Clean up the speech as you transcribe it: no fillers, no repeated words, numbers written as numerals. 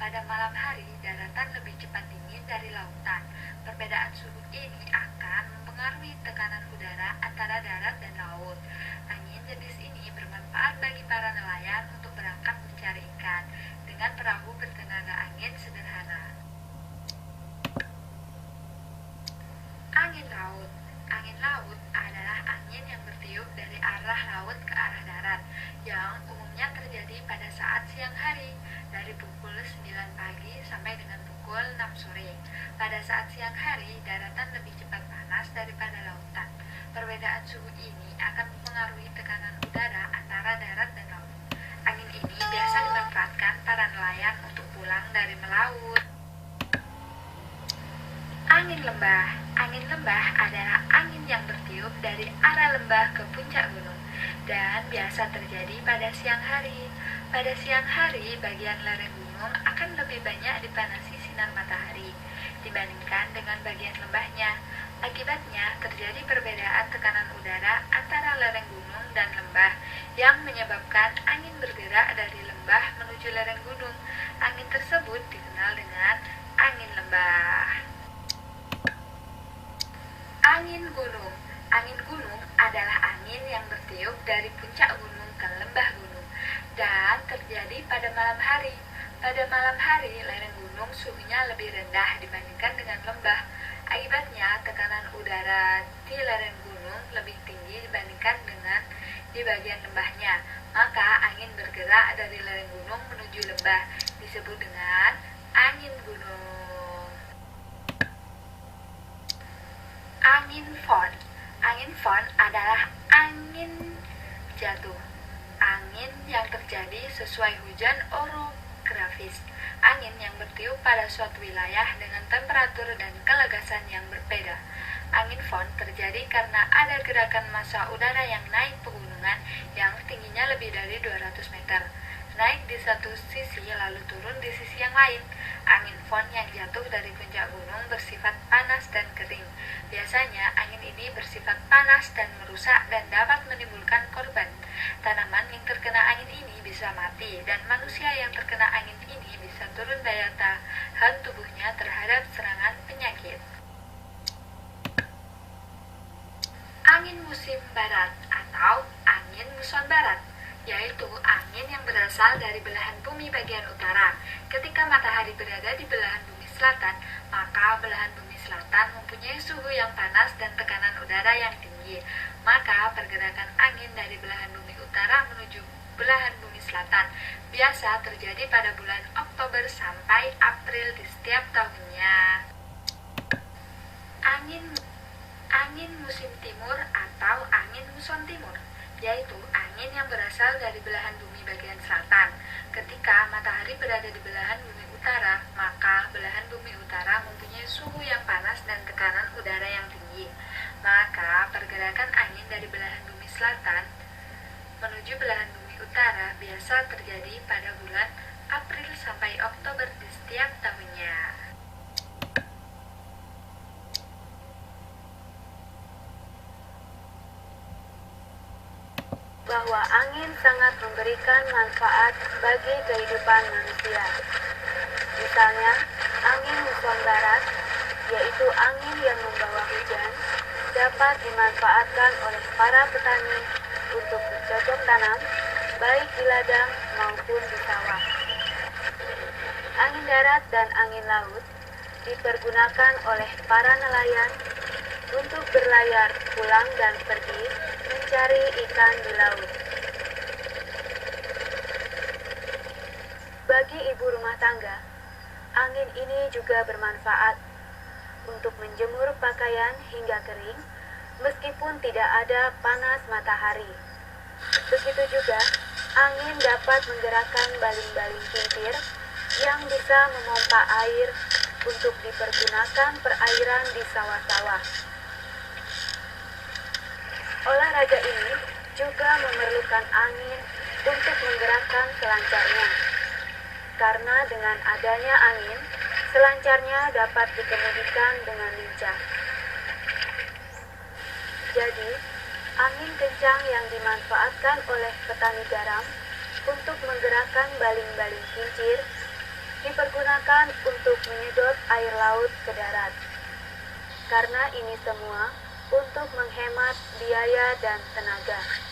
pada malam hari, daratan lebih cepat dingin dari lautan. Perbedaan suhu ini akan mempengaruhi tekanan udara antara darat dan laut. Angin jenis ini bermanfaat bagi para nelayan untuk berangkat mencari ikan dengan perahu bertenaga angin sederhana. Angin laut. Angin laut adalah angin yang bertiup dari arah laut ke arah darat, yang umumnya terjadi pada saat siang hari, dari pukul 9 pagi sampai dengan pukul 6 sore. Pada saat siang hari, daratan lebih cepat panas daripada lautan. Perbedaan suhu ini akan mempengaruhi tekanan udara antara darat dan laut. Angin ini biasa dimanfaatkan para nelayan untuk pulang dari melaut. Angin lembah. Angin lembah adalah angin yang bertiup dari arah lembah ke puncak gunung dan biasa terjadi pada siang hari. Pada siang hari, bagian lereng gunung akan lebih banyak dipanasi sinar matahari dibandingkan dengan bagian lembahnya. Akibatnya, terjadi perbedaan tekanan udara antara lereng gunung dan lembah yang menyebabkan angin bergerak dari lembah menuju lereng gunung. Angin tersebut dikenal dengan angin lembah. Angin gunung. Angin gunung adalah angin yang bertiup dari puncak gunung ke lembah gunung dan terjadi pada malam hari. Pada malam hari, lereng gunung suhunya lebih rendah dibandingkan dengan lembah. Akibatnya, tekanan udara di lereng gunung lebih tinggi dibandingkan dengan di bagian lembahnya. Maka, angin bergerak dari lereng gunung menuju lembah disebut dengan angin gunung. Angin fon. Angin fon adalah angin jatuh. Angin yang terjadi sesuai hujan orografis. Angin yang bertiup pada suatu wilayah dengan temperatur dan kelegasan yang berbeda. Angin fon terjadi karena ada gerakan massa udara yang naik pegunungan yang tingginya lebih dari 200 meter. Naik di satu sisi lalu turun di sisi yang lain. Angin fon yang jatuh dari puncak gunung bersifat panas dan kering. Biasanya angin ini bersifat panas dan merusak dan dapat menimbulkan korban. Tanaman yang terkena angin ini bisa mati dan manusia yang terkena angin ini bisa turun daya tahan tubuhnya terhadap serangan penyakit. Angin musim barat atau angin muson barat, yaitu angin yang berasal dari belahan bumi bagian utara. Ketika matahari berada di belahan bumi selatan, maka belahan bumi selatan mempunyai suhu yang panas dan tekanan udara yang tinggi. Maka pergerakan angin dari belahan bumi utara menuju belahan bumi selatan biasa terjadi pada bulan Oktober sampai April di setiap tahunnya. Angin musim timur atau angin muson timur, yaitu angin yang berasal dari belahan bumi bagian selatan. Ketika matahari berada di belahan bumi utara, maka belahan bumi utara mempunyai suhu yang panas dan tekanan udara yang tinggi. Maka pergerakan angin dari belahan bumi selatan menuju belahan bumi utara biasa terjadi pada bulan April sampai Oktober di setiap tahunnya. Bahwa angin sangat memberikan manfaat bagi kehidupan manusia. Misalnya, angin muson barat, yaitu angin yang membawa hujan, dapat dimanfaatkan oleh para petani untuk bercocok tanam, baik di ladang maupun di sawah. Angin darat dan angin laut dipergunakan oleh para nelayan untuk berlayar pulang dan pergi mencari ikan di laut. Bagi ibu rumah tangga, angin ini juga bermanfaat untuk menjemur pakaian hingga kering meskipun tidak ada panas matahari. Begitu juga, angin dapat menggerakkan baling-baling kincir yang bisa memompa air untuk dipergunakan perairan di sawah-sawah. Olahraga ini juga memerlukan angin untuk menggerakkan selancarnya. Karena dengan adanya angin, selancarnya dapat dikemudikan dengan lincah. Jadi, angin kencang yang dimanfaatkan oleh petani garam untuk menggerakkan baling-baling kincir dipergunakan untuk menyedot air laut ke darat. Karena ini semua untuk menghemat biaya dan tenaga.